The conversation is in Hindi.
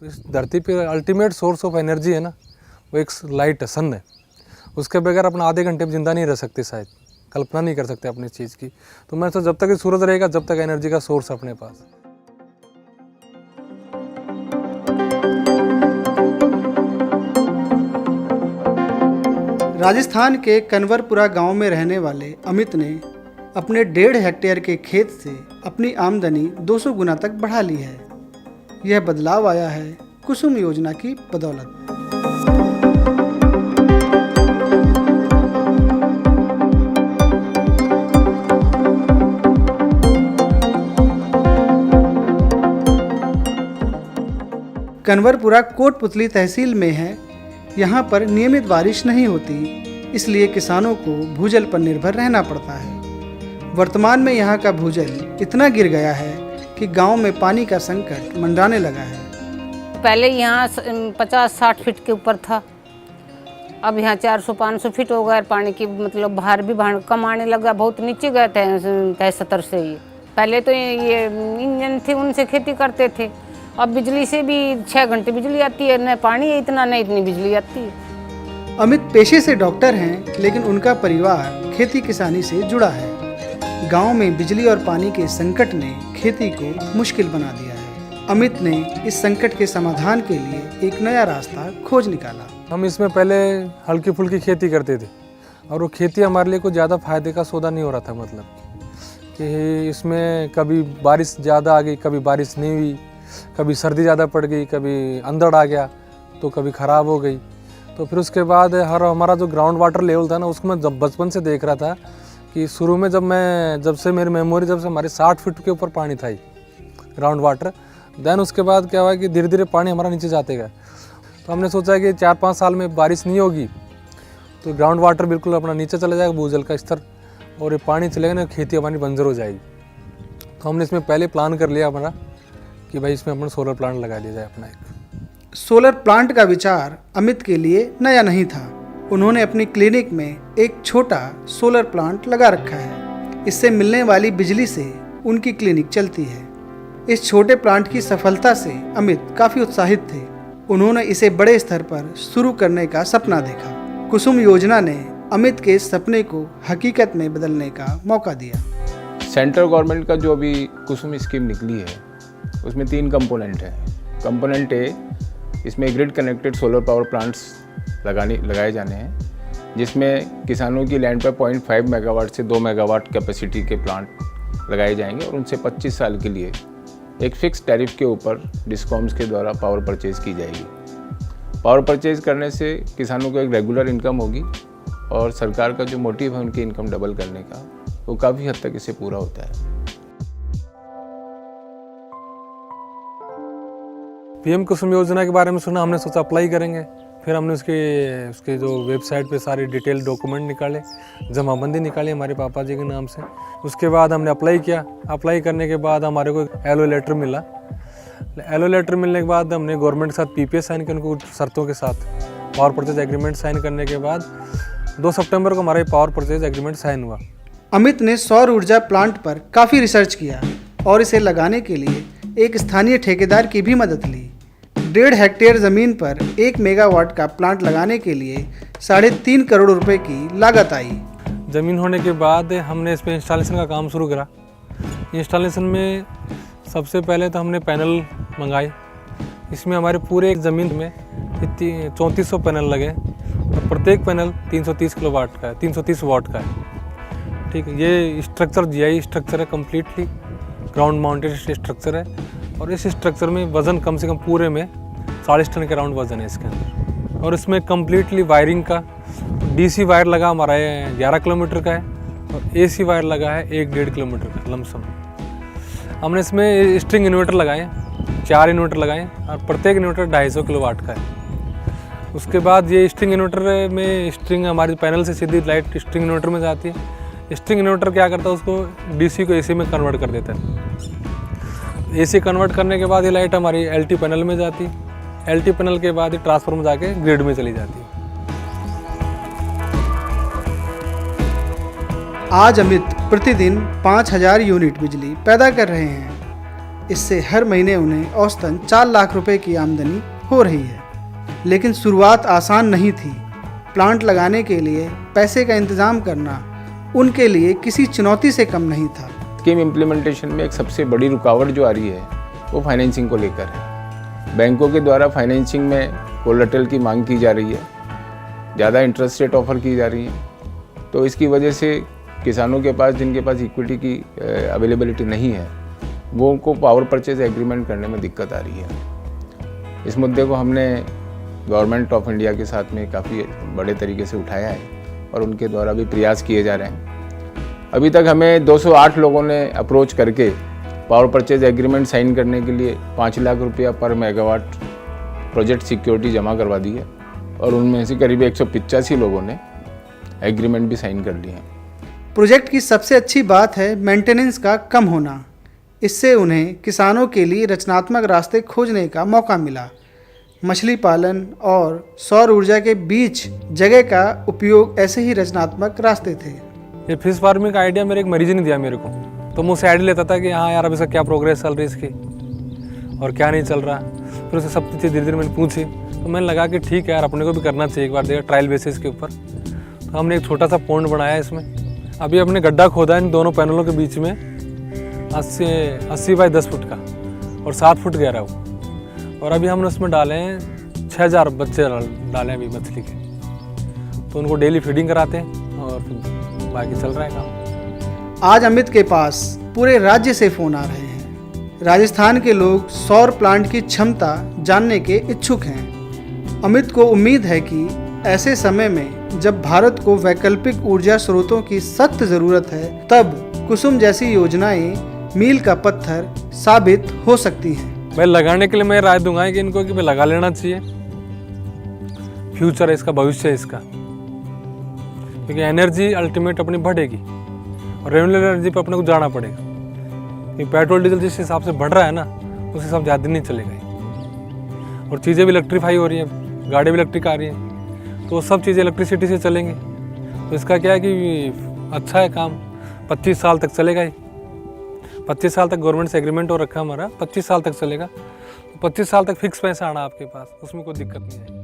तो इस धरती पे अल्टीमेट सोर्स ऑफ एनर्जी है ना, वो एक लाइट है, सन है। उसके बगैर अपना आधे घंटे में ज़िंदा नहीं रह सकते, शायद कल्पना नहीं कर सकते अपनी चीज़ की। तो मैं तो जब तक सूरज रहेगा, जब तक एनर्जी का सोर्स अपने पास। राजस्थान के कन्वरपुरा गांव में रहने वाले अमित ने अपने 1.5 हेक्टेयर के खेत से अपनी आमदनी 200 गुना तक बढ़ा ली है। यह बदलाव आया है कुसुम योजना की बदौलत। कन्वरपुरा कोटपुतली तहसील में है। यहाँ पर नियमित बारिश नहीं होती, इसलिए किसानों को भूजल पर निर्भर रहना पड़ता है। वर्तमान में यहाँ का भूजल इतना गिर गया है कि गांव में पानी का संकट मंडराने लगा है। पहले यहाँ 50-60 फीट के ऊपर था, अब यहाँ 400-500 फीट हो गया पानी की, मतलब बाहर भी कम आने लगा। बहुत नीचे गए थे 70 से। ये पहले तो ये इंजन थे, उनसे खेती करते थे। अब बिजली से भी 6 घंटे बिजली आती है, न पानी है इतना, न इतनी बिजली आती है। अमित पेशे से डॉक्टर हैं, लेकिन उनका परिवार खेती किसानी से जुड़ा है। गांव में बिजली और पानी के संकट ने खेती को मुश्किल बना दिया है। अमित ने इस संकट के समाधान के लिए एक नया रास्ता खोज निकाला। हम इसमें पहले हल्की फुल्की खेती करते थे, और वो खेती हमारे लिए कुछ ज़्यादा फायदे का सौदा नहीं हो रहा था। मतलब कि इसमें कभी बारिश ज़्यादा आ गई, कभी बारिश नहीं हुई, कभी सर्दी ज़्यादा पड़ गई, कभी अंधड़ आ गया, तो कभी ख़राब हो गई। तो फिर उसके बाद हमारा जो ग्राउंड वाटर लेवल था ना, उसको मैं जब बचपन से देख रहा था कि शुरू में जब से मेरी मेमोरी, जब से हमारे 60 फीट के ऊपर पानी था ग्राउंड वाटर, देन उसके बाद क्या हुआ कि धीरे धीरे पानी हमारा नीचे जाते गया। तो हमने सोचा कि 4-5 साल में बारिश नहीं होगी तो ग्राउंड वाटर बिल्कुल अपना नीचे चला जाएगा, भूजल का स्तर, और ये पानी चलेगा ना, खेती हमारी बंजर हो जाएगी। तो हमने इसमें पहले प्लान कर लिया हमारा कि भाई इसमें अपना सोलर प्लांट लगा दिया जाए अपना एक। सोलर प्लांट का विचार अमित के लिए नया नहीं था। उन्होंने अपनी क्लिनिक में एक छोटा सोलर प्लांट लगा रखा है। इससे मिलने वाली बिजली से उनकी क्लिनिक चलती है। इस छोटे प्लांट की सफलता से अमित काफ़ी उत्साहित थे। उन्होंने इसे बड़े स्तर पर शुरू करने का सपना देखा। कुसुम योजना ने अमित के सपने को हकीकत में बदलने का मौका दिया। सेंट्रल गवर्नमेंट का जो अभी कुसुम स्कीम निकली है, उसमें 3 कंपोनेंट है। कंपोनेंट ए, इसमें grid connected solar power plants लगाए जाने हैं, जिसमें किसानों की लैंड पर 0.5 मेगावाट से 2 मेगावाट कैपेसिटी के प्लांट लगाए जाएंगे, और उनसे 25 साल के लिए एक फिक्स टैरिफ के ऊपर डिस्कॉम्स के द्वारा पावर परचेज की जाएगी। पावर परचेज करने से किसानों को एक रेगुलर इनकम होगी, और सरकार का जो मोटिव है उनकी इनकम डबल करने का, वो काफ़ी हद तक इससे पूरा होता है। पीएम कुसुम योजना के बारे में सुना, हमने सोचा अप्लाई करेंगे। फिर हमने उसके जो वेबसाइट पे सारे डिटेल डॉक्यूमेंट निकाले, जमाबंदी निकाली हमारे पापा जी के नाम से। उसके बाद हमने अप्लाई किया। अप्लाई करने के बाद हमारे को एलओ लेटर मिला। एलओ लेटर मिलने के बाद हमने गवर्नमेंट के साथ पीपीए साइन किया, उनको शर्तों के साथ पावर परचेज एग्रीमेंट साइन करने के बाद 2 सितंबर को हमारा ये पावर परचेज एग्रीमेंट साइन हुआ। अमित ने सौर ऊर्जा प्लांट पर काफ़ी रिसर्च किया और इसे लगाने के लिए एक स्थानीय ठेकेदार की भी मदद ली। 1.5 हेक्टेयर ज़मीन पर 1 मेगावाट का प्लांट लगाने के लिए 3.5 करोड़ रुपए की लागत आई। ज़मीन होने के बाद हमने इस पर इंस्टॉलेशन का काम शुरू करा। इंस्टॉलेशन में सबसे पहले तो हमने पैनल मंगाए। इसमें हमारे पूरे ज़मीन में 3400 पैनल लगे, और प्रत्येक पैनल 330 किलोवाट का है, 330 वाट का है। ठीक है, ये स्ट्रक्चर जीआई स्ट्रक्चर है, कम्प्लीटली ग्राउंड माउंटेड स्ट्रक्चर है। और इस स्ट्रक्चर में वज़न कम से कम पूरे में 40 टन के राउंड वज़न है इसके अंदर। और इसमें कम्प्लीटली वायरिंग का डीसी वायर लगा हमारा 11 किलोमीटर का है, और एसी वायर लगा है 1-1.5 किलोमीटर का लमसम। हमने इसमें स्ट्रिंग इन्वर्टर लगाए, 4 इन्वर्टर लगाए, और प्रत्येक इन्वर्टर 250 किलोवाट का है। उसके बाद ये स्ट्रिंग इन्वर्टर में स्ट्रिंग हमारी पैनल से सीधी लाइट स्ट्रिंग इन्वर्टर में जाती है। स्ट्रिंग इन्वर्टर क्या करता है, उसको डीसी को एसी में कन्वर्ट कर देता है। एसी कन्वर्ट करने के बाद ये लाइट हमारी एलटी पैनल में जाती है। एलटी पैनल के बाद ये ट्रांसफार्मर में जाके ग्रिड में चली जाती है। आज अमित प्रतिदिन 5000 यूनिट बिजली पैदा कर रहे हैं। इससे हर महीने उन्हें औसतन 4 लाख रुपए की आमदनी हो रही है। लेकिन शुरुआत आसान नहीं थी। प्लांट लगाने के लिए पैसे का इंतजाम करना उनके लिए किसी चुनौती से कम नहीं था। स्कीम इम्प्लीमेंटेशन में एक सबसे बड़ी रुकावट जो आ रही है वो फाइनेंसिंग को लेकर है। बैंकों के द्वारा फाइनेंसिंग में कोलेटरल की मांग की जा रही है, ज़्यादा इंटरेस्ट रेट ऑफर की जा रही है, तो इसकी वजह से किसानों के पास, जिनके पास इक्विटी की अवेलेबिलिटी नहीं है, वो उनको पावर परचेज एग्रीमेंट करने में दिक्कत आ रही है। इस मुद्दे को हमने गवर्नमेंट ऑफ इंडिया के साथ में काफ़ी बड़े तरीके से उठाया है और उनके द्वारा भी प्रयास किए जा रहे हैं। अभी तक हमें 208 लोगों ने अप्रोच करके पावर परचेज एग्रीमेंट साइन करने के लिए 5 लाख रुपया पर मेगावाट प्रोजेक्ट सिक्योरिटी जमा करवा दी है और उनमें से करीब 185 लोगों ने एग्रीमेंट भी साइन कर लिए हैं। प्रोजेक्ट की सबसे अच्छी बात है मेंटेनेंस का कम होना। इससे उन्हें किसानों के लिए रचनात्मक रास्ते खोजने का मौका मिला। मछली पालन और सौर ऊर्जा के बीच जगह का उपयोग ऐसे ही रचनात्मक रास्ते थे। ये फिश फार्मिंग का आइडिया मेरे एक मरीज ने दिया मेरे को, तो मैं उससे आइडिया लेता था कि हाँ यार अब इसका क्या प्रोग्रेस चल रही है इसकी और क्या नहीं चल रहा। फिर उससे सब चीज़ें धीरे धीरे मैंने पूछी, तो मैंने लगा कि ठीक है यार अपने को भी करना चाहिए एक बार, देखा ट्रायल बेसिस के ऊपर। तो हमने एक छोटा सा पॉन्ड बनाया इसमें। अभी हमने गड्ढा खोदा है इन दोनों पैनलों के बीच में 80 बाई 10 फुट का और 7 फुट गहरा वो। और अभी हमने उसमें डाले हैं 6000 बच्चे डाले हैं अभी मछली के, तो उनको डेली फीडिंग कराते हैं और फिर बाकी चल रहा है काम। आज अमित के पास पूरे राज्य से फ़ोन आ रहे हैं। राजस्थान के लोग सौर प्लांट की क्षमता जानने के इच्छुक हैं। अमित को उम्मीद है कि ऐसे समय में जब भारत को वैकल्पिक ऊर्जा स्रोतों की सख्त ज़रूरत है, तब कुसुम जैसी योजनाएं मील का पत्थर साबित हो सकती हैं। भाई लगाने के लिए मैं राय दूंगा कि इनको कि भाई लगा लेना चाहिए। फ्यूचर है इसका, भविष्य है इसका, क्योंकि एनर्जी अल्टीमेट अपनी बढ़ेगी और रेन्यूएबल एनर्जी पर अपने को जाना पड़ेगा। क्योंकि पेट्रोल डीजल जिस हिसाब से बढ़ रहा है ना, उस हिसाब से ज़्यादा नहीं चलेगा। और चीज़ें भी इलेक्ट्रीफाई हो रही हैं, गाड़ी भी इलेक्ट्रिक आ रही हैं, तो सब चीज़ें इलेक्ट्रिसिटी से चलेंगी। तो इसका क्या है कि अच्छा है काम, 25 साल तक चलेगा ही। 25 साल तक गवर्नमेंट से एग्रीमेंट हो रखा है हमारा, 25 साल तक चलेगा। 25 साल तक फिक्स पैसा आना आपके पास, उसमें कोई दिक्कत नहीं है।